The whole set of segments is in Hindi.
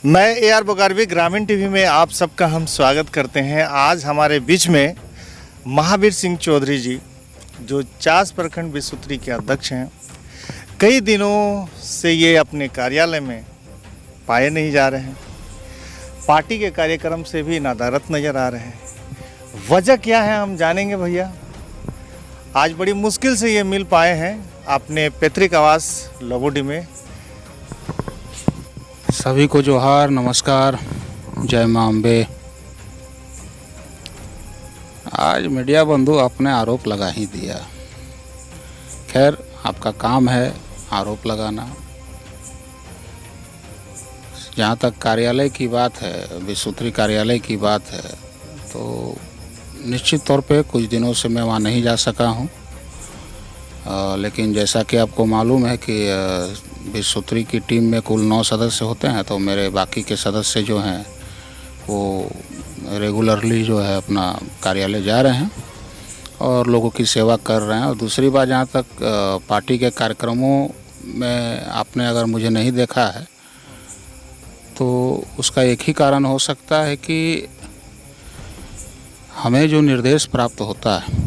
मैं AR बुगारवी ग्रामीण टीवी में आप सबका हम स्वागत करते हैं। आज हमारे बीच में महावीर सिंह चौधरी जी, जो चास प्रखंड विसूत्री के अध्यक्ष हैं। कई दिनों से ये अपने कार्यालय में पाए नहीं जा रहे हैं, पार्टी के कार्यक्रम से भी नदारत नज़र आ रहे हैं। वजह क्या है हम जानेंगे भैया। आज बड़ी मुश्किल से ये मिल पाए हैं अपने पैतृक आवास लोबोडी में। सभी को जोहार, नमस्कार, जय मां अम्बे। आज मीडिया बंधु आपने आरोप लगा ही दिया। खैर, आपका काम है आरोप लगाना। जहाँ तक कार्यालय की बात है, विसूत्री कार्यालय की बात है, तो निश्चित तौर पे कुछ दिनों से मैं वहाँ नहीं जा सका हूँ। लेकिन जैसा कि आपको मालूम है कि विसूत्री की टीम में कुल 9 सदस्य होते हैं, तो मेरे बाकी के सदस्य जो हैं वो रेगुलरली जो है अपना कार्यालय जा रहे हैं और लोगों की सेवा कर रहे हैं। और दूसरी बात, जहाँ तक पार्टी के कार्यक्रमों में आपने अगर मुझे नहीं देखा है तो उसका एक ही कारण हो सकता है कि हमें जो निर्देश प्राप्त होता है,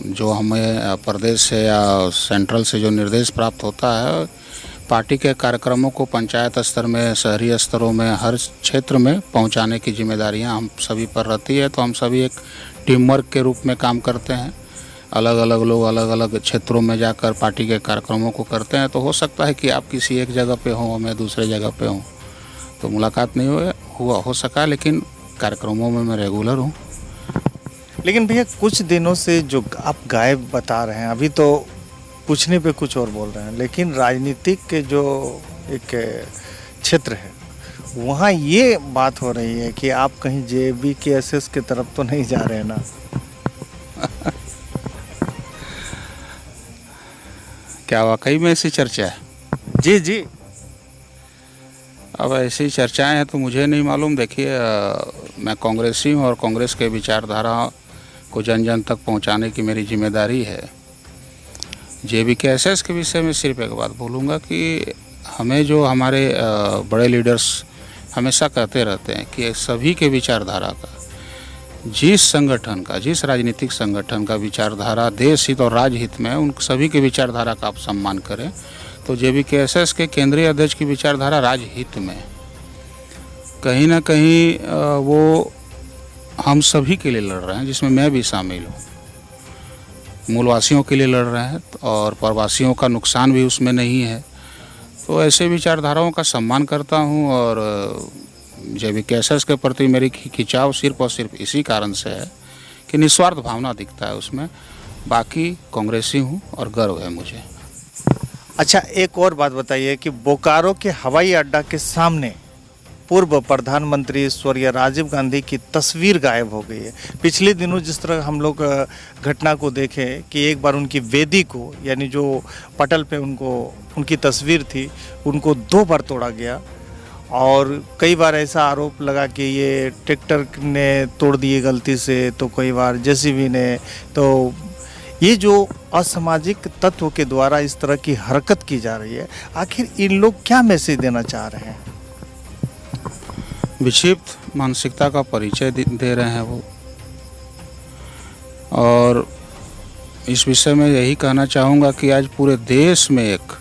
जो हमें प्रदेश से या सेंट्रल से जो निर्देश प्राप्त होता है, पार्टी के कार्यक्रमों को पंचायत स्तर में, शहरी स्तरों में, हर क्षेत्र में पहुंचाने की जिम्मेदारियां हम सभी पर रहती है। तो हम सभी एक टीम वर्क के रूप में काम करते हैं। अलग अलग लोग अलग अलग क्षेत्रों में जाकर पार्टी के कार्यक्रमों को करते हैं। तो हो सकता है कि आप किसी एक जगह पे हों, मैं दूसरे जगह पे हूँ, तो मुलाकात नहीं हो सका, लेकिन कार्यक्रमों में मैं रेगुलर हूँ। लेकिन भैया, कुछ दिनों से जो आप गायब बता रहे हैं, अभी तो पूछने पे कुछ और बोल रहे हैं, लेकिन राजनीतिक के जो एक क्षेत्र है वहाँ ये बात हो रही है कि आप कहीं JBKSS की तरफ तो नहीं जा रहे हैं ना। क्या वाकई में ऐसी चर्चा है? जी जी। अब ऐसी चर्चाएं हैं तो मुझे नहीं मालूम। देखिए, मैं कांग्रेसी हूँ और कांग्रेस के विचारधारा को जन जन तक पहुंचाने की मेरी जिम्मेदारी है। JBKSS के विषय में सिर्फ एक बात बोलूँगा कि हमें जो हमारे बड़े लीडर्स हमेशा कहते रहते हैं कि सभी के विचारधारा का, जिस संगठन का, जिस राजनीतिक संगठन का विचारधारा देश हित और राज्य हित में है, उन सभी के विचारधारा का आप सम्मान करें। तो JBKSS के केंद्रीय अध्यक्ष की विचारधारा राज्य हित में कहीं ना कहीं वो हम सभी के लिए लड़ रहे हैं, जिसमें मैं भी शामिल हूँ। मूलवासियों के लिए लड़ रहे हैं और प्रवासियों का नुकसान भी उसमें नहीं है। तो ऐसे विचारधाराओं का सम्मान करता हूँ और JBKSS के प्रति मेरी खिंचाव सिर्फ और सिर्फ इसी कारण से है कि निस्वार्थ भावना दिखता है उसमें। बाकी कांग्रेसी हूँ और गर्व है मुझे। अच्छा, एक और बात बताइए कि बोकारो के हवाई अड्डा के सामने पूर्व प्रधानमंत्री स्वर्गीय राजीव गांधी की तस्वीर गायब हो गई है। पिछले दिनों जिस तरह हम लोग घटना को देखे कि एक बार उनकी वेदी को, यानी जो पटल पे उनकी तस्वीर थी, उनको 2 बार तोड़ा गया और कई बार ऐसा आरोप लगा कि ये ट्रैक्टर ने तोड़ दिए गलती से, तो कई बार JCB ने। तो ये जो असामाजिक तत्व के द्वारा इस तरह की हरकत की जा रही है, आखिर इन लोग क्या मैसेज देना चाह रहे हैं? विक्षिप्त मानसिकता का परिचय दे रहे हैं वो। और इस विषय में यही कहना चाहूँगा कि आज पूरे देश में एक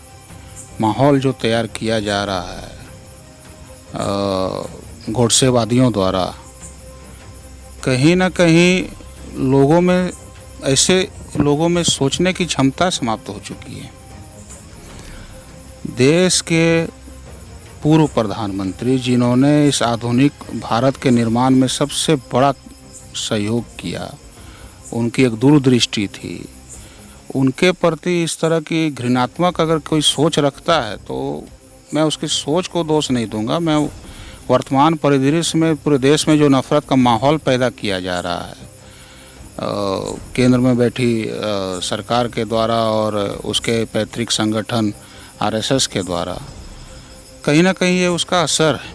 माहौल जो तैयार किया जा रहा है घोड़सेवादियों द्वारा, कहीं ना कहीं लोगों में सोचने की क्षमता समाप्त हो चुकी है। देश के पूर्व प्रधानमंत्री, जिन्होंने इस आधुनिक भारत के निर्माण में सबसे बड़ा सहयोग किया, उनकी एक दूरदृष्टि थी। उनके प्रति इस तरह की घृणात्मक अगर कोई सोच रखता है तो मैं उसकी सोच को दोष नहीं दूंगा। मैं वर्तमान परिदृश्य में पूरे देश में जो नफरत का माहौल पैदा किया जा रहा है केंद्र में बैठी सरकार के द्वारा और उसके पैतृक संगठन RSS के द्वारा, कहीं ना कहीं ये उसका असर है।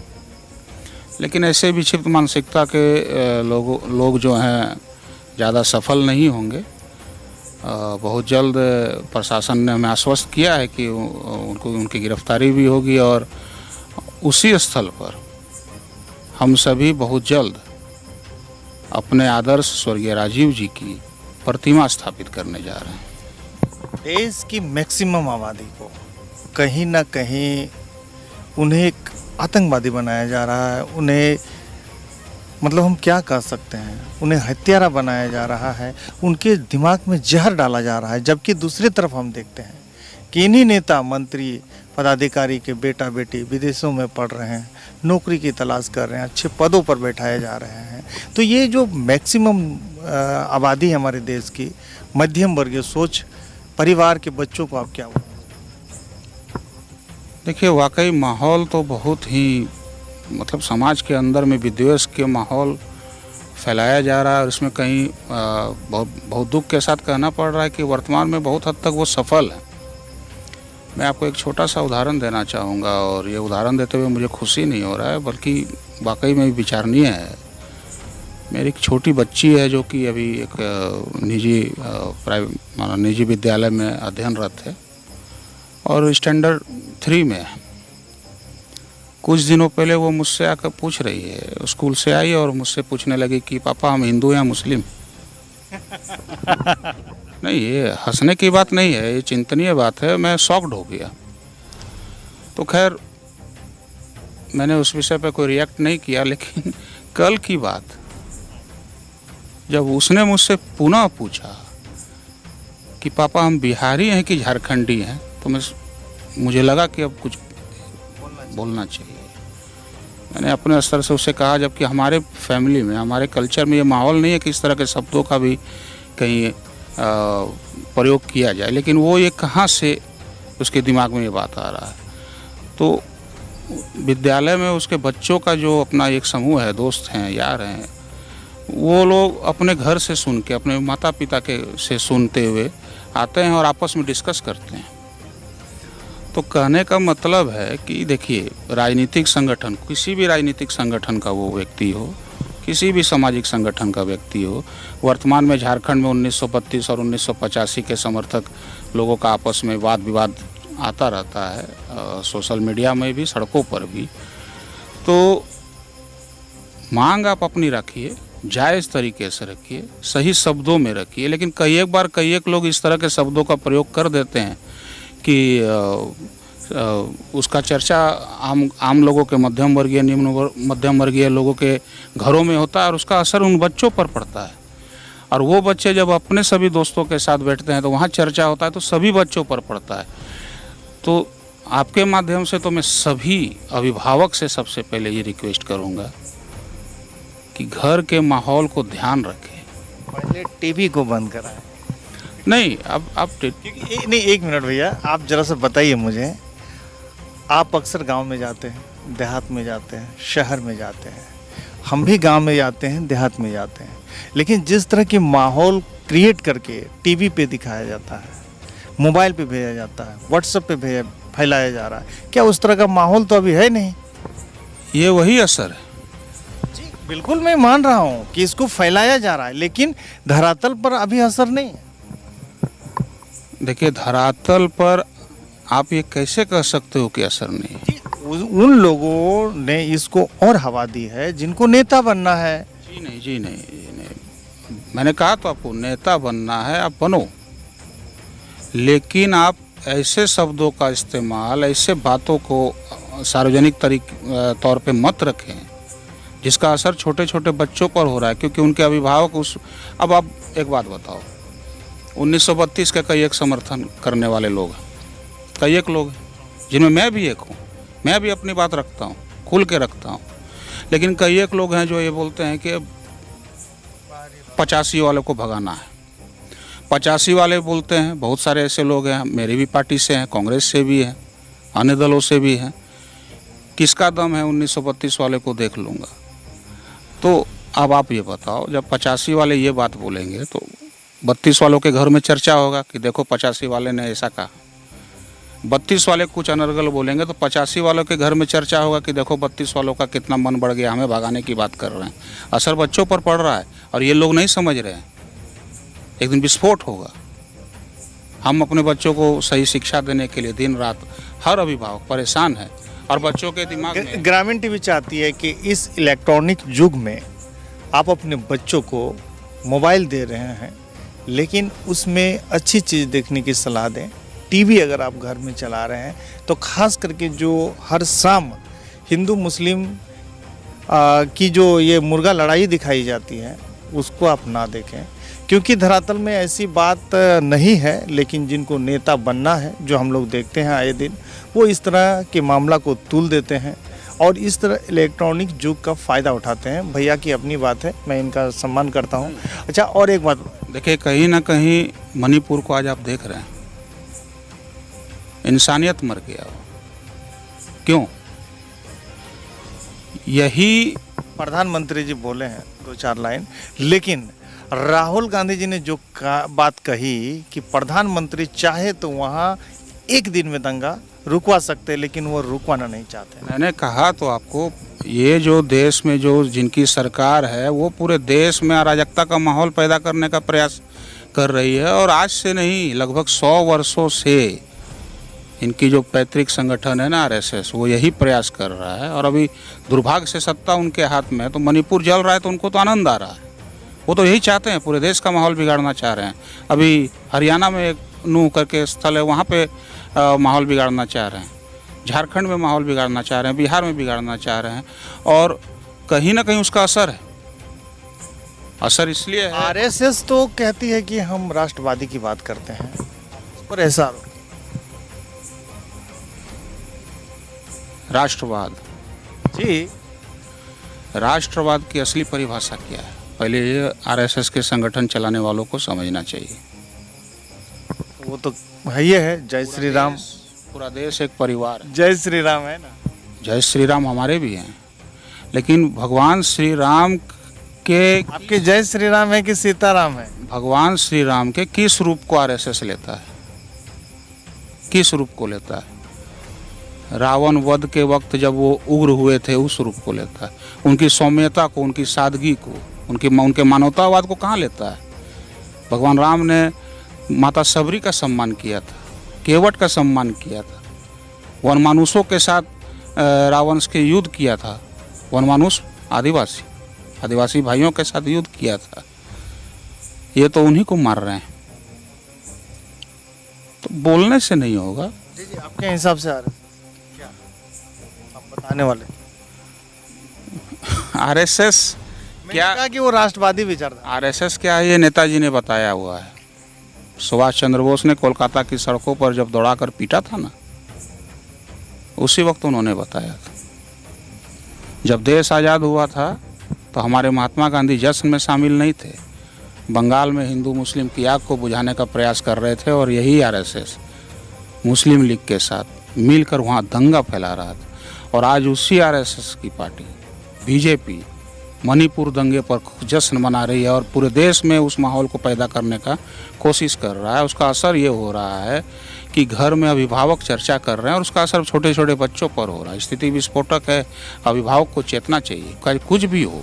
लेकिन ऐसे विक्षिप्त मानसिकता के लोग जो हैं ज़्यादा सफल नहीं होंगे। बहुत जल्द प्रशासन ने हमें आश्वस्त किया है कि उनकी गिरफ्तारी भी होगी और उसी स्थल पर हम सभी बहुत जल्द अपने आदर्श स्वर्गीय राजीव जी की प्रतिमा स्थापित करने जा रहे हैं। देश की मैक्सिमम आबादी को कहीं ना कहीं उन्हें एक आतंकवादी बनाया जा रहा है, उन्हें मतलब हम क्या कह सकते हैं, उन्हें हत्यारा बनाया जा रहा है, उनके दिमाग में जहर डाला जा रहा है। जबकि दूसरी तरफ हम देखते हैं कि इन्हीं नेता मंत्री पदाधिकारी के बेटा बेटी विदेशों में पढ़ रहे हैं, नौकरी की तलाश कर रहे हैं, अच्छे पदों पर बैठाए जा रहे हैं। तो ये जो मैक्सिमम आबादी है हमारे देश की, मध्यम वर्गीय सोच परिवार के बच्चों को आप क्या बोलेंगे? देखिए, वाकई माहौल तो बहुत ही मतलब समाज के अंदर में विद्वेष के माहौल फैलाया जा रहा है, और इसमें कहीं बहुत दुख के साथ कहना पड़ रहा है कि वर्तमान में बहुत हद तक वो सफल है। मैं आपको एक छोटा सा उदाहरण देना चाहूँगा, और ये उदाहरण देते हुए मुझे खुशी नहीं हो रहा है बल्कि वाकई में विचारणीय है। मेरी एक छोटी बच्ची है जो कि अभी एक निजी विद्यालय में अध्ययनरत है और स्टैंडर्ड 3 में है। कुछ दिनों पहले वो मुझसे आकर पूछ रही है, स्कूल से आई और मुझसे पूछने लगी कि पापा हम हिंदू या मुस्लिम। नहीं, ये हंसने की बात नहीं है, ये चिंतनीय बात है। मैं शॉक्ड हो गया। तो खैर मैंने उस विषय पे कोई रिएक्ट नहीं किया, लेकिन कल की बात जब उसने मुझसे पुनः पूछा कि पापा हम बिहारी हैं कि झारखंडी हैं, तो मुझे लगा कि अब कुछ बोलना चाहिए। मैंने अपने स्तर से उससे कहा, जबकि हमारे फैमिली में, हमारे कल्चर में ये माहौल नहीं है कि इस तरह के शब्दों का भी कहीं प्रयोग किया जाए, लेकिन वो ये कहाँ से उसके दिमाग में ये बात आ रहा है। तो विद्यालय में उसके बच्चों का जो अपना एक समूह है, दोस्त हैं, यार हैं, वो लोग अपने घर से सुन के, अपने माता पिता के से सुनते हुए आते हैं और आपस में डिस्कस करते हैं। तो कहने का मतलब है कि देखिए, राजनीतिक संगठन, किसी भी राजनीतिक संगठन का वो व्यक्ति हो, किसी भी सामाजिक संगठन का व्यक्ति हो, वर्तमान में झारखंड में 1932 और 1985 के समर्थक लोगों का आपस में वाद विवाद आता रहता है, सोशल मीडिया में भी, सड़कों पर भी। तो मांग आप अपनी रखिए, जायज़ तरीके से रखिए, सही शब्दों में रखिए, लेकिन कई एक लोग इस तरह के शब्दों का प्रयोग कर देते हैं कि उसका चर्चा आम लोगों के, मध्यम वर्गीय, निम्न मध्यम वर्गीय लोगों के घरों में होता है और उसका असर उन बच्चों पर पड़ता है। और वो बच्चे जब अपने सभी दोस्तों के साथ बैठते हैं तो वहाँ चर्चा होता है, तो सभी बच्चों पर पड़ता है। तो आपके माध्यम से तो मैं सभी अभिभावक से सबसे पहले ये रिक्वेस्ट करूँगा कि घर के माहौल को ध्यान रखें। पहले टीवी को बंद कराएं। नहीं, अब आप नहीं, एक मिनट भैया, आप जरा सा बताइए मुझे। आप अक्सर गांव में जाते हैं, देहात में जाते हैं, शहर में जाते हैं, हम भी गांव में जाते हैं, देहात में जाते हैं, लेकिन जिस तरह की माहौल क्रिएट करके टीवी पे दिखाया जाता है, मोबाइल पे भेजा जाता है, व्हाट्सएप पे फैलाया जा रहा है, क्या उस तरह का माहौल तो अभी है नहीं? ये वही असर है। जी बिल्कुल, मैं मान रहा हूँ कि इसको फैलाया जा रहा है, लेकिन धरातल पर अभी असर नहीं है। देखिए, धरातल पर आप ये कैसे कह सकते हो कि असर नहीं है? उन लोगों ने इसको और हवा दी है जिनको नेता बनना है। जी नहीं, मैंने कहा तो आपको, नेता बनना है आप बनो, लेकिन आप ऐसे शब्दों का इस्तेमाल, ऐसे बातों को सार्वजनिक तौर पे मत रखें जिसका असर छोटे छोटे बच्चों पर हो रहा है, क्योंकि उनके अभिभावक अब आप एक बात बताओ, 1932 का कई एक समर्थन करने वाले लोग हैं, कई एक लोग हैं जिनमें मैं भी एक हूँ, मैं भी अपनी बात रखता हूँ, खुल के रखता हूँ, लेकिन कई एक लोग हैं जो ये बोलते हैं कि 85 वाले को भगाना है। 85 वाले बोलते हैं, बहुत सारे ऐसे लोग हैं, मेरी भी पार्टी से हैं, कांग्रेस से भी हैं, अन्य दलों से भी हैं। किसका दम है 1932 वाले को देख लूँगा। तो अब आप ये बताओ, जब 85 वाले ये बात बोलेंगे तो 32 वालों के घर में चर्चा होगा कि देखो 85 वाले ने ऐसा कहा। 32 वाले कुछ अनर्गल बोलेंगे तो 85 वालों के घर में चर्चा होगा कि देखो 32 वालों का कितना मन बढ़ गया, हमें भगाने की बात कर रहे हैं। असर बच्चों पर पड़ रहा है और ये लोग नहीं समझ रहे हैं। एक दिन विस्फोट होगा। हम अपने बच्चों को सही शिक्षा देने के लिए दिन रात हर अभिभावक परेशान है, और बच्चों के दिमाग में ग्रामीण टीवी चाहती है कि इस इलेक्ट्रॉनिक युग में आप अपने बच्चों को मोबाइल दे रहे हैं, लेकिन उसमें अच्छी चीज़ देखने की सलाह दें। टीवी अगर आप घर में चला रहे हैं तो खास करके जो हर शाम हिंदू मुस्लिम की जो ये मुर्गा लड़ाई दिखाई जाती है उसको आप ना देखें, क्योंकि धरातल में ऐसी बात नहीं है, लेकिन जिनको नेता बनना है, जो हम लोग देखते हैं आए दिन, वो इस तरह के मामला को तूल देते हैं और इस तरह इलेक्ट्रॉनिक युग का फ़ायदा उठाते हैं। भैया की अपनी बात है, मैं इनका सम्मान करता हूँ। अच्छा, और एक बात देखिए, कहीं ना कहीं मणिपुर को आज आप देख रहे हैं, इंसानियत मर गया। क्यों? यही प्रधानमंत्री जी बोले हैं 2-4 लाइन, लेकिन राहुल गांधी जी ने जो बात कही कि प्रधानमंत्री चाहे तो वहाँ एक दिन में दंगा रुकवा सकते, लेकिन वो रुकवाना नहीं चाहते। मैंने कहा तो आपको, ये जो देश में जो जिनकी सरकार है वो पूरे देश में अराजकता का माहौल पैदा करने का प्रयास कर रही है, और आज से नहीं, लगभग 100 वर्षों से इनकी जो पैतृक संगठन है ना आरएसएस, वो यही प्रयास कर रहा है। और अभी दुर्भाग्य से सत्ता उनके हाथ में है, तो मणिपुर जल रहा है तो उनको तो आनंद आ रहा है। वो तो यही चाहते हैं, पूरे देश का माहौल बिगाड़ना चाह रहे हैं। अभी हरियाणा में एक नूह करके स्थल है, वहाँ पे माहौल बिगाड़ना चाह रहे हैं, झारखंड में माहौल बिगाड़ना चाह रहे हैं, बिहार में बिगाड़ना चाह रहे हैं, और कहीं ना कहीं उसका असर है। असर इसलिए है, आरएसएस तो कहती है कि हम राष्ट्रवादी की बात करते हैं, पर ऐसा राष्ट्रवाद, जी, राष्ट्रवाद की असली परिभाषा क्या है, पहले ये आरएसएस के संगठन चलाने वालों को समझना चाहिए। वो तो है, जय श्री राम, पूरा देश एक परिवार है। जय श्री राम है ना, जय श्री राम हमारे भी हैं, लेकिन भगवान श्री राम के, आपके जय श्री राम है कि सीताराम है? भगवान श्री राम के किस रूप को आरएसएस लेता है, किस रूप को लेता है? रावण वध के वक्त जब वो उग्र हुए थे, उस रूप को लेता है। उनकी सौम्यता को, उनकी सादगी को, उनके मानवतावाद को कहाँ लेता है? भगवान राम ने माता सबरी का सम्मान किया था, केवट का सम्मान किया था, वनमानुषों के साथ रावण के युद्ध किया था। वनमानुष आदिवासी भाइयों के साथ युद्ध किया था। ये तो उन्हीं को मार रहे हैं, तो बोलने से नहीं होगा। जी जी, आपके हिसाब से क्या आप बताने वाले? आरएसएस क्या, कहा कि वो राष्ट्रवादी विचारधारा। आरएसएस क्या है, ये नेताजी ने बताया हुआ है। सुभाष चंद्र बोस ने कोलकाता की सड़कों पर जब दौड़ाकर पीटा था ना, उसी वक्त उन्होंने बताया था। जब देश आज़ाद हुआ था तो हमारे महात्मा गांधी जश्न में शामिल नहीं थे, बंगाल में हिंदू मुस्लिम की आग को बुझाने का प्रयास कर रहे थे, और यही आरएसएस मुस्लिम लीग के साथ मिलकर वहाँ दंगा फैला रहा था। और आज उसी आरएसएस की पार्टी बीजेपी मणिपुर दंगे पर जश्न मना रही है और पूरे देश में उस माहौल को पैदा करने का कोशिश कर रहा है। उसका असर ये हो रहा है कि घर में अभिभावक चर्चा कर रहे हैं, और उसका असर छोटे छोटे बच्चों पर हो रहा है। स्थिति विस्फोटक है, अभिभावक को चेतना चाहिए, कुछ भी हो।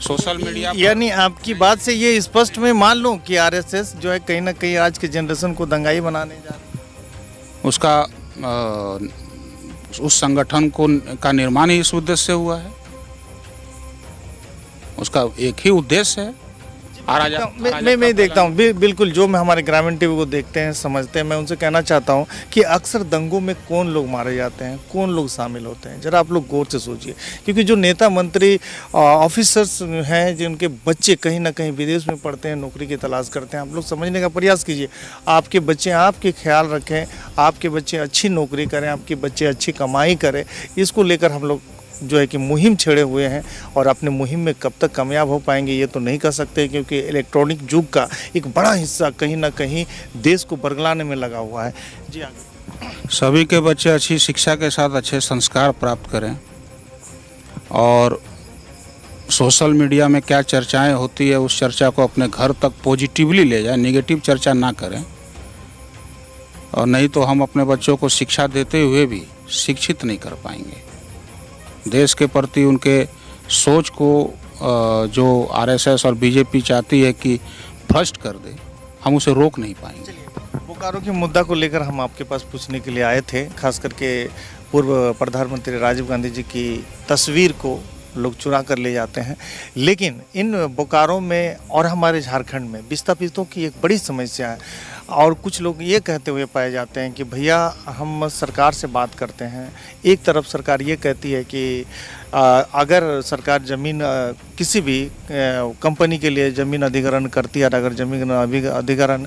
सोशल मीडिया, यानी आपकी बात से ये स्पष्ट मैं मान लूं कि आरएसएस जो है कहीं ना कहीं आज के जनरेशन को दंगाई बनाने जा रही है। उसका उस संगठन का निर्माण ही इस उद्देश्य से हुआ है। उसका एक ही उद्देश्य है। मैं देखता हूँ बिल्कुल, जो मैं हमारे ग्रामीण टीवी को देखते हैं, समझते हैं, मैं उनसे कहना चाहता हूँ कि अक्सर दंगों में कौन लोग मारे जाते हैं, कौन लोग शामिल होते हैं, जरा आप लोग गौर से सोचिए। क्योंकि जो नेता मंत्री ऑफिसर्स हैं, जिनके बच्चे कहीं ना कहीं विदेश में पढ़ते हैं, नौकरी की तलाश करते हैं, आप लोग समझने का प्रयास कीजिए। आपके बच्चे आपके ख्याल रखें, आपके बच्चे अच्छी नौकरी करें, आपके बच्चे अच्छी कमाई करें, इसको लेकर हम लोग जो है कि मुहिम छेड़े हुए हैं। और अपने मुहिम में कब तक कामयाब हो पाएंगे ये तो नहीं कह सकते, क्योंकि इलेक्ट्रॉनिक युग का एक बड़ा हिस्सा कहीं ना कहीं देश को बरगलाने में लगा हुआ है। जी आगे। सभी के बच्चे अच्छी शिक्षा के साथ अच्छे संस्कार प्राप्त करें, और सोशल मीडिया में क्या चर्चाएं होती है उस चर्चा को अपने घर तक पॉजिटिवली ले जाए, नेगेटिव चर्चा ना करें। और नहीं तो हम अपने बच्चों को शिक्षा देते हुए भी शिक्षित नहीं कर पाएंगे। देश के प्रति उनके सोच को जो आरएसएस और बीजेपी चाहती है कि भ्रष्ट कर दे, हम उसे रोक नहीं पाएंगे। बोकारो के मुद्दा को लेकर हम आपके पास पूछने के लिए आए थे, खास करके पूर्व प्रधानमंत्री राजीव गांधी जी की तस्वीर को लोग चुरा कर ले जाते हैं। लेकिन इन बोकारो में और हमारे झारखंड में विस्थापितों की एक बड़ी समस्या है और कुछ लोग ये कहते हुए पाए जाते हैं कि भैया हम सरकार से बात करते हैं, एक तरफ सरकार ये कहती है कि अगर सरकार ज़मीन किसी भी कंपनी के लिए ज़मीन अधिग्रहण करती है और अगर ज़मीन अधिग्रहण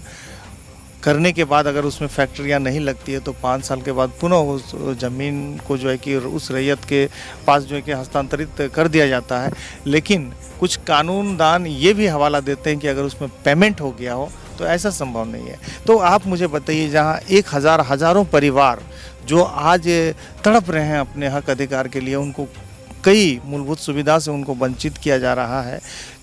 करने के बाद अगर उसमें फैक्ट्रियां नहीं लगती है तो 5 साल के बाद पुनः उस ज़मीन को जो है कि उस रैयत के पास जो है कि हस्तांतरित कर दिया जाता है। लेकिन कुछ कानूनदान ये भी हवाला देते हैं कि अगर उसमें पेमेंट हो गया हो तो ऐसा संभव नहीं है। तो आप मुझे बताइए, जहाँ 1000 हज़ारों परिवार जो आज तड़प रहे हैं अपने हक अधिकार के लिए, उनको कई मूलभूत सुविधा से उनको वंचित किया जा रहा है,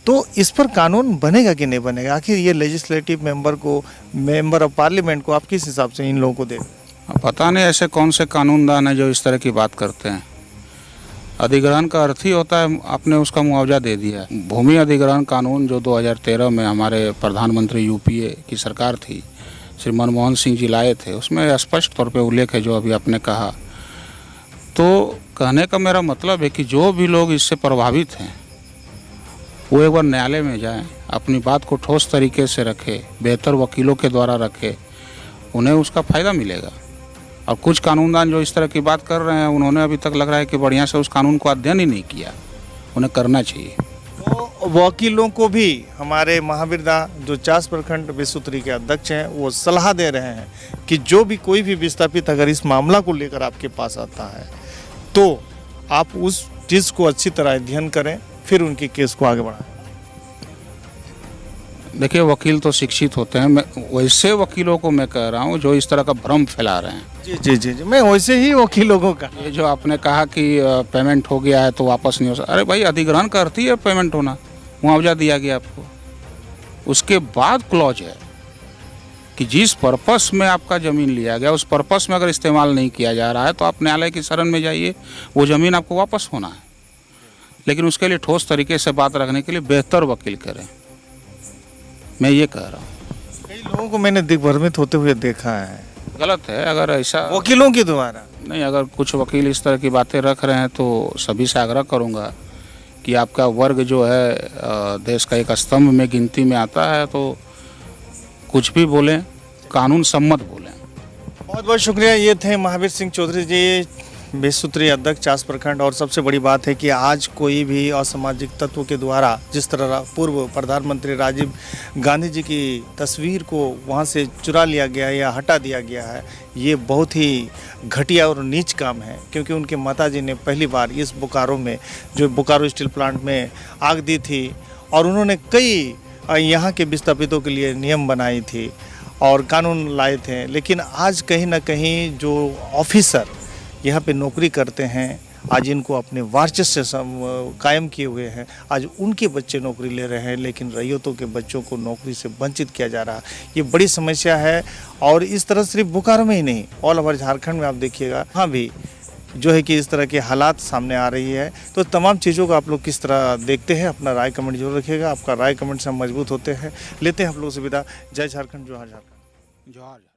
तो इस पर कानून बनेगा कि नहीं बनेगा? आखिर ये लेजिस्लेटिव मेंबर ऑफ पार्लियामेंट को आप किस हिसाब से इन लोगों को दे? पता नहीं ऐसे कौन से कानूनदान है जो इस तरह की बात करते हैं। अधिग्रहण का अर्थ ही होता है आपने उसका मुआवजा दे दिया। भूमि अधिग्रहण कानून जो 2013 में हमारे प्रधानमंत्री यूपीए की सरकार थी, श्री मनमोहन सिंह जी लाए थे, उसमें स्पष्ट तौर पे उल्लेख है जो अभी आपने कहा। तो कहने का मेरा मतलब है कि जो भी लोग इससे प्रभावित हैं वो एक बार न्यायालय में जाएं, अपनी बात को ठोस तरीके से रखें, बेहतर वकीलों के द्वारा रखें, उन्हें उसका फ़ायदा मिलेगा। और कुछ कानूनदान जो इस तरह की बात कर रहे हैं, उन्होंने अभी तक लग रहा है कि बढ़िया से उस कानून को अध्ययन ही नहीं किया, उन्हें करना चाहिए। तो वकीलों को भी हमारे महावीर दा जो चास प्रखंड विश्वत्री के अध्यक्ष हैं, वो सलाह दे रहे हैं कि जो भी कोई भी विस्थापित अगर इस मामला को लेकर आपके पास आता है तो आप उस चीज़ को अच्छी तरह अध्ययन करें, फिर उनकी केस को आगे बढ़ाएं। देखिए, वकील तो शिक्षित होते हैं। मैं वैसे वकीलों को मैं कह रहा हूँ जो इस तरह का भ्रम फैला रहे हैं। जी जी जी जी, मैं वैसे ही वकीलों को कहा। ये जो आपने कहा कि पेमेंट हो गया है तो वापस नहीं हो सकता, अरे भाई अधिग्रहण का अर्थ ही है पेमेंट होना, मुआवजा दिया गया आपको। उसके बाद क्लॉज है कि जिस पर्पस में आपका ज़मीन लिया गया उस पर्पस में अगर इस्तेमाल नहीं किया जा रहा है तो आप न्यायालय की शरण में जाइए, वो ज़मीन आपको वापस होना है। लेकिन उसके लिए ठोस तरीके से बात रखने के लिए बेहतर वकील करें, मैं ये कह रहा हूँ। कई लोगों को मैंने दिग्भ्रमित होते हुए देखा है। गलत है अगर ऐसा वकीलों के द्वारा नहीं, अगर कुछ वकील इस तरह की बातें रख रहे हैं तो सभी से आग्रह करूँगा कि आपका वर्ग जो है देश का एक स्तंभ में गिनती में आता है, तो कुछ भी बोलें, कानून सम्मत बोलें। बहुत बहुत शुक्रिया। ये थे महावीर सिंह चौधरी जी, विश्वसूत्री अध्यक्ष चास प्रखंड। और सबसे बड़ी बात है कि आज कोई भी असामाजिक तत्व के द्वारा जिस तरह पूर्व प्रधानमंत्री राजीव गांधी जी की तस्वीर को वहां से चुरा लिया गया या हटा दिया गया है, ये बहुत ही घटिया और नीच काम है। क्योंकि उनके माताजी ने पहली बार इस बोकारो में, जो बोकारो स्टील प्लांट में आग दी थी, और उन्होंने कई यहाँ के विस्थापितों के लिए नियम बनाई थी और कानून लाए थे। लेकिन आज कहीं ना कहीं जो ऑफिसर यहाँ पे नौकरी करते हैं, आज इनको अपने वर्चस्व से कायम किए हुए हैं, आज उनके बच्चे नौकरी ले रहे हैं, लेकिन रैयतों के बच्चों को नौकरी से वंचित किया जा रहा है। ये बड़ी समस्या है। और इस तरह सिर्फ बोकारो में ही नहीं, ऑल ओवर झारखंड में आप देखिएगा, हाँ भी जो है कि इस तरह के हालात सामने आ रही है। तो तमाम चीज़ों को आप लोग किस तरह देखते हैं, अपना राय कमेंट जरूर रखिएगा। आपका राय कमेंट से हम मजबूत होते हैं। लेते हैं आप लोगों से विदा। जय झारखंड, जोहार झारखंड। जोहार।